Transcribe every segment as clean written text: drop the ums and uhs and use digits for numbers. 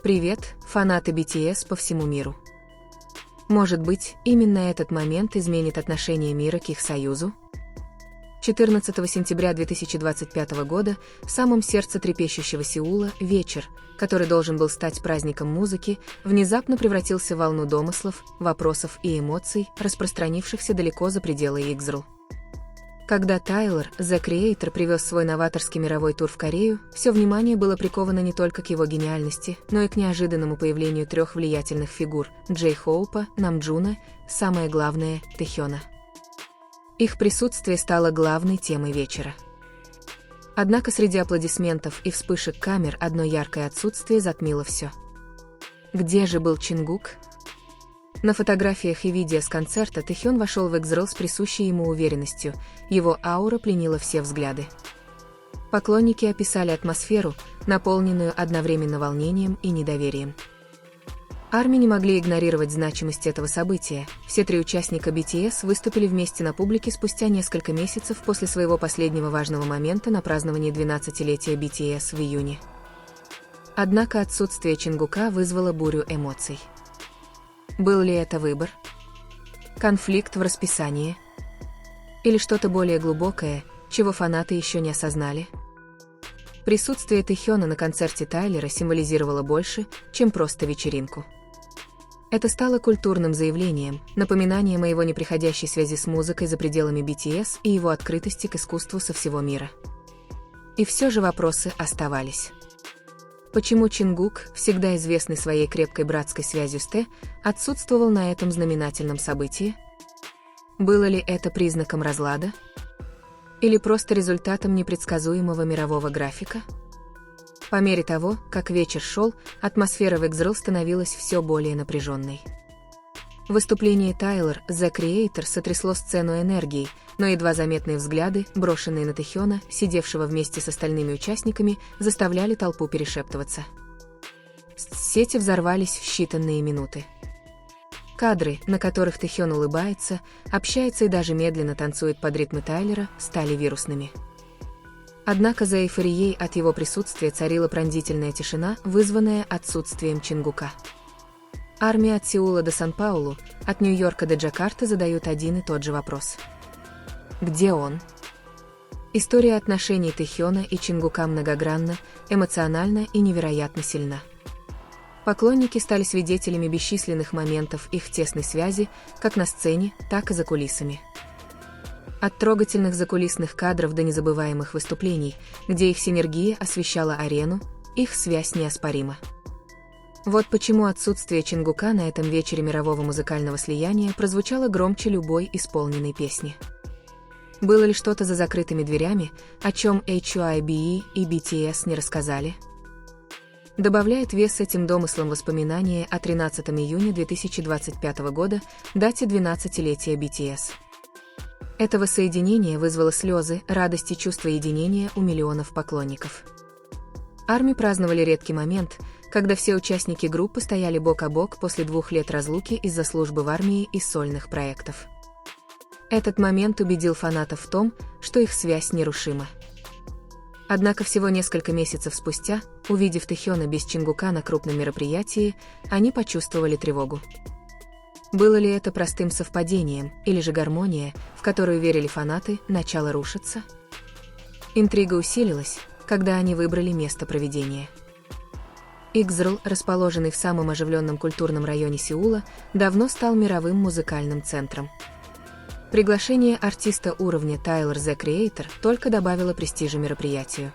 Привет, фанаты BTS по всему миру. Может быть, именно этот момент изменит отношение мира к их союзу? 14 сентября 2025 года в самом сердце трепещущего Сеула вечер, который должен был стать праздником музыки, внезапно превратился в волну домыслов, вопросов и эмоций, распространившихся далеко за пределы Игзрл. Когда Тайлер, The Creator, привез свой новаторский мировой тур в Корею, все внимание было приковано не только к его гениальности, но и к неожиданному появлению трех влиятельных фигур – Джей Хоупа, Намджуна, самое главное – Тэхёна. Их присутствие стало главной темой вечера. Однако среди аплодисментов и вспышек камер одно яркое отсутствие затмило все. Где же был Чингук? На фотографиях и видео с концерта Тэхён вошел в Игзрл с присущей ему уверенностью, его аура пленила все взгляды. Поклонники описали атмосферу, наполненную одновременно волнением и недоверием. ARMY не могли игнорировать значимость этого события. Все три участника BTS выступили вместе на публике спустя несколько месяцев после своего последнего важного момента на праздновании 12-летия BTS в июне. Однако отсутствие Чингука вызвало бурю эмоций. Был ли это выбор? Конфликт в расписании? Или что-то более глубокое, чего фанаты еще не осознали? Присутствие Тэхёна на концерте Тайлера символизировало больше, чем просто вечеринку. Это стало культурным заявлением, напоминанием о его неприходящей связи с музыкой за пределами BTS и его открытости к искусству со всего мира. И все же вопросы оставались. Почему Чингук, всегда известный своей крепкой братской связью с Тэ, отсутствовал на этом знаменательном событии? Было ли это признаком разлада? Или просто результатом непредсказуемого мирового графика? По мере того, как вечер шел, атмосфера в Игзрл становилась все более напряженной. Выступление Тайлер, The Creator, сотрясло сцену энергией, но едва заметные взгляды, брошенные на Тэхёна, сидевшего вместе с остальными участниками, заставляли толпу перешептываться. Сети взорвались в считанные минуты. Кадры, на которых Тэхён улыбается, общается и даже медленно танцует под ритмы Тайлера, стали вирусными. Однако за эйфорией от его присутствия царила пронзительная тишина, вызванная отсутствием Чингука. ARMY от Сеула до Сан-Паулу, от Нью-Йорка до Джакарты задают один и тот же вопрос. Где он? История отношений Тэхёна и Чингука многогранна, эмоциональна и невероятно сильна. Поклонники стали свидетелями бесчисленных моментов их тесной связи, как на сцене, так и за кулисами. От трогательных закулисных кадров до незабываемых выступлений, где их синергия освещала арену, их связь неоспорима. Вот почему отсутствие Чингука на этом вечере мирового музыкального слияния прозвучало громче любой исполненной песни. Было ли что-то за закрытыми дверями, о чем HYBE и BTS не рассказали? Добавляет вес этим домыслам воспоминания о 13 июня 2025 года, дате 12-летия BTS. Это воссоединение вызвало слезы, радость и чувство единения у миллионов поклонников. ARMY праздновали редкий момент, когда все участники группы стояли бок о бок после 2 лет разлуки из-за службы в армии и сольных проектов. Этот момент убедил фанатов в том, что их связь нерушима. Однако всего несколько месяцев спустя, увидев Тэхёна без Чингука на крупном мероприятии, они почувствовали тревогу. Было ли это простым совпадением, или же гармония, в которую верили фанаты, начала рушиться? Интрига усилилась, когда они выбрали место проведения. Игзрл, расположенный в самом оживленном культурном районе Сеула, давно стал мировым музыкальным центром. Приглашение артиста уровня Тайлер The Creator только добавило престижа мероприятию.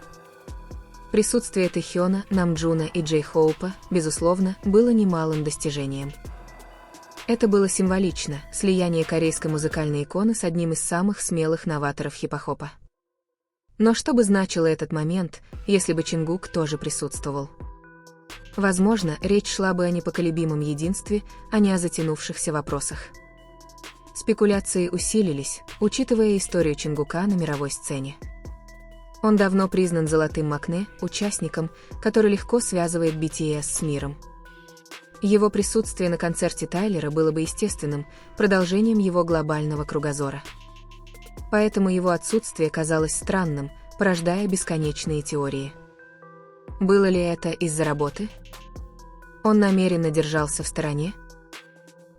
Присутствие Тэхёна, Намджуна и Джей Хоупа, безусловно, было немалым достижением. Это было символично, слияние корейской музыкальной иконы с одним из самых смелых новаторов хип-хопа. Но что бы значило этот момент, если бы Чингук тоже присутствовал? Возможно, речь шла бы о непоколебимом единстве, а не о затянувшихся вопросах. Спекуляции усилились, учитывая историю Чингука на мировой сцене. Он давно признан золотым Макне, участником, который легко связывает BTS с миром. Его присутствие на концерте Тайлера было бы естественным продолжением его глобального кругозора. Поэтому его отсутствие казалось странным, порождая бесконечные теории. Было ли это из-за работы? Он намеренно держался в стороне?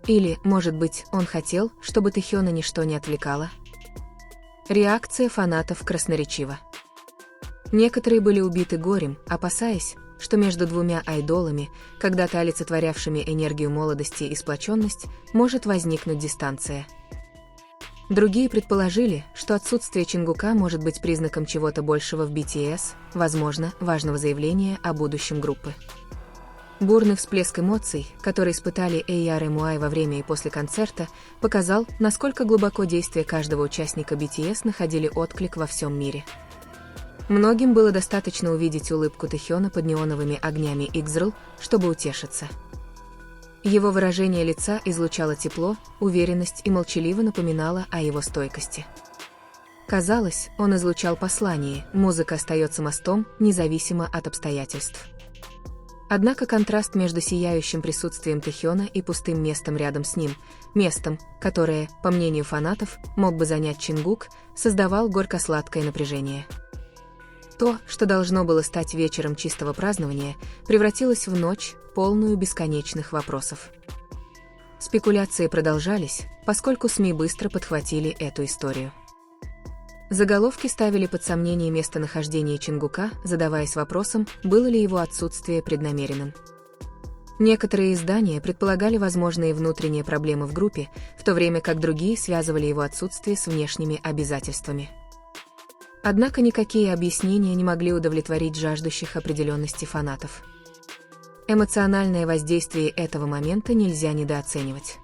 Или, может быть, он хотел, чтобы Тэхёна ничто не отвлекало? Реакция фанатов красноречива. Некоторые были убиты горем, опасаясь, что между двумя айдолами, когда-то олицетворявшими энергию молодости и сплоченность, может возникнуть дистанция. Другие предположили, что отсутствие Чингука может быть признаком чего-то большего в BTS, возможно, важного заявления о будущем группы. Бурный всплеск эмоций, который испытали AR и Муай во время и после концерта, показал, насколько глубоко действия каждого участника BTS находили отклик во всем мире. Многим было достаточно увидеть улыбку Тэхёна под неоновыми огнями Игзрл, чтобы утешиться. Его выражение лица излучало тепло, уверенность и молчаливо напоминало о его стойкости. Казалось, он излучал послание: музыка остается мостом, независимо от обстоятельств. Однако контраст между сияющим присутствием Тэхёна и пустым местом рядом с ним, местом, которое, по мнению фанатов, мог бы занять Чингук, создавал горько-сладкое напряжение. То, что должно было стать вечером чистого празднования, превратилось в ночь, полную бесконечных вопросов. Спекуляции продолжались, поскольку СМИ быстро подхватили эту историю. Заголовки ставили под сомнение местонахождение Чингука, задаваясь вопросом, было ли его отсутствие преднамеренным. Некоторые издания предполагали возможные внутренние проблемы в группе, в то время как другие связывали его отсутствие с внешними обязательствами. Однако никакие объяснения не могли удовлетворить жаждущих определенности фанатов. Эмоциональное воздействие этого момента нельзя недооценивать.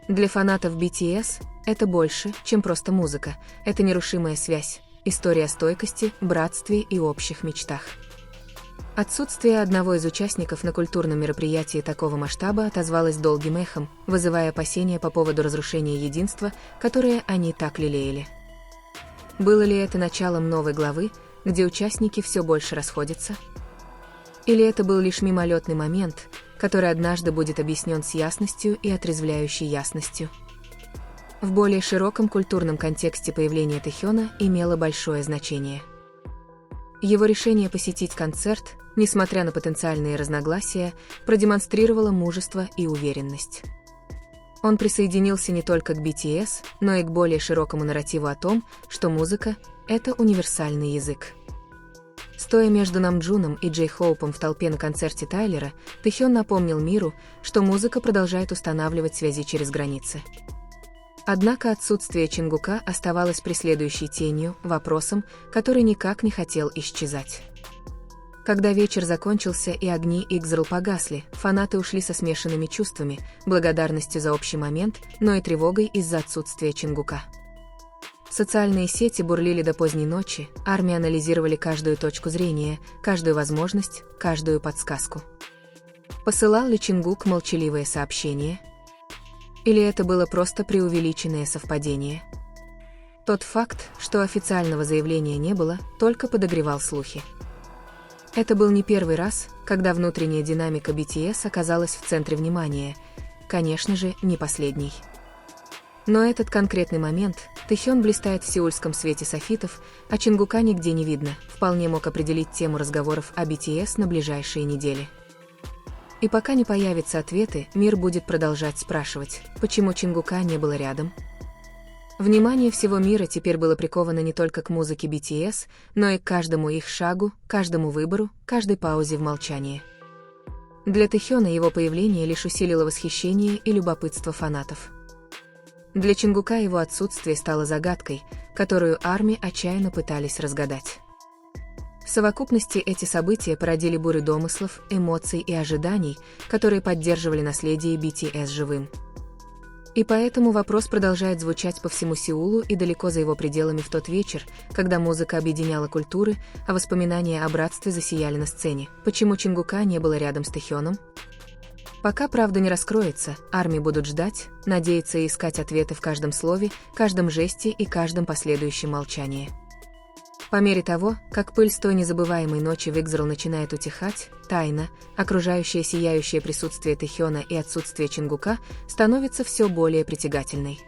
Для фанатов BTS это больше, чем просто музыка, это нерушимая связь, история стойкости, братстве и общих мечтах. Отсутствие одного из участников на культурном мероприятии такого масштаба отозвалось долгим эхом, вызывая опасения по поводу разрушения единства, которое они так лелеяли. Было ли это началом новой главы, где участники все больше расходятся? Или это был лишь мимолетный момент, который однажды будет объяснен с ясностью и отрезвляющей ясностью? В более широком культурном контексте появление Тэхёна имело большое значение. Его решение посетить концерт, несмотря на потенциальные разногласия, продемонстрировало мужество и уверенность. Он присоединился не только к BTS, но и к более широкому нарративу о том, что музыка — это универсальный язык. Стоя между Намджуном и Джей Хоупом в толпе на концерте Тайлера, Тэхён напомнил миру, что музыка продолжает устанавливать связи через границы. Однако отсутствие Чингука оставалось преследующей тенью, вопросом, который никак не хотел исчезать. Когда вечер закончился и огни Игзрл погасли, фанаты ушли со смешанными чувствами, благодарностью за общий момент, но и тревогой из-за отсутствия Чингука. Социальные сети бурлили до поздней ночи, армии анализировали каждую точку зрения, каждую возможность, каждую подсказку. Посылал ли Чингук молчаливое сообщение? Или это было просто преувеличенное совпадение? Тот факт, что официального заявления не было, только подогревал слухи. Это был не первый раз, когда внутренняя динамика BTS оказалась в центре внимания, конечно же, не последний. Но этот конкретный момент, Тэхён блистает в сеульском свете софитов, а Чингука нигде не видно, вполне мог определить тему разговоров о BTS на ближайшие недели. И пока не появятся ответы, мир будет продолжать спрашивать, почему Чингука не было рядом. Внимание всего мира теперь было приковано не только к музыке BTS, но и к каждому их шагу, каждому выбору, каждой паузе в молчании. Для Тэхёна его появление лишь усилило восхищение и любопытство фанатов. Для Чингука его отсутствие стало загадкой, которую армии отчаянно пытались разгадать. В совокупности эти события породили бурю домыслов, эмоций и ожиданий, которые поддерживали наследие BTS живым. И поэтому вопрос продолжает звучать по всему Сеулу и далеко за его пределами в тот вечер, когда музыка объединяла культуры, а воспоминания о братстве засияли на сцене. Почему Чингука не было рядом с Тэхёном? Пока правда не раскроется, армии будут ждать, надеяться и искать ответы в каждом слове, каждом жесте и каждом последующем молчании. По мере того, как пыль с той незабываемой ночи в Игзрл начинает утихать, тайна, окружающее сияющее присутствие Тэхёна и отсутствие Чингука, становится все более притягательной.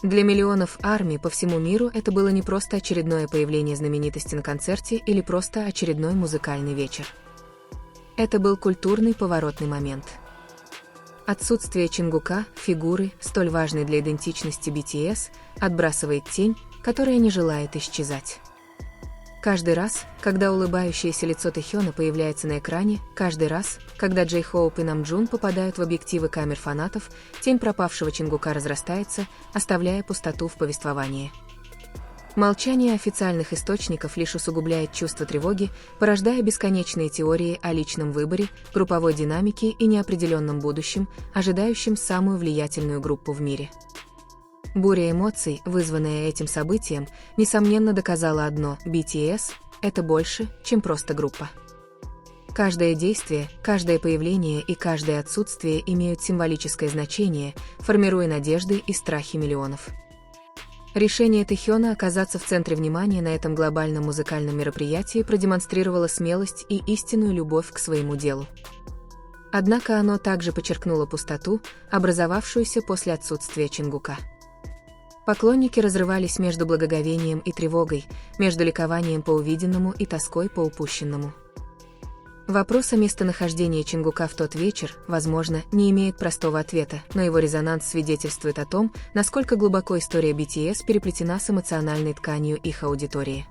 Для миллионов армий по всему миру это было не просто очередное появление знаменитости на концерте или просто очередной музыкальный вечер. Это был культурный поворотный момент. Отсутствие Чингука, фигуры, столь важной для идентичности BTS, отбрасывает тень, которая не желает исчезать. Каждый раз, когда улыбающееся лицо Тэхёна появляется на экране, каждый раз, когда Джей Хоуп и Намджун попадают в объективы камер фанатов, тень пропавшего Чингука разрастается, оставляя пустоту в повествовании. Молчание официальных источников лишь усугубляет чувство тревоги, порождая бесконечные теории о личном выборе, групповой динамике и неопределенном будущем, ожидающем самую влиятельную группу в мире. Буря эмоций, вызванная этим событием, несомненно доказала одно: BTS — это больше, чем просто группа. Каждое действие, каждое появление и каждое отсутствие имеют символическое значение, формируя надежды и страхи миллионов. Решение Тэхёна оказаться в центре внимания на этом глобальном музыкальном мероприятии продемонстрировало смелость и истинную любовь к своему делу. Однако оно также подчеркнуло пустоту, образовавшуюся после отсутствия Чингука. Поклонники разрывались между благоговением и тревогой, между ликованием по увиденному и тоской по упущенному. Вопрос о местонахождении Чингука в тот вечер, возможно, не имеет простого ответа, но его резонанс свидетельствует о том, насколько глубоко история BTS переплетена с эмоциональной тканью их аудитории.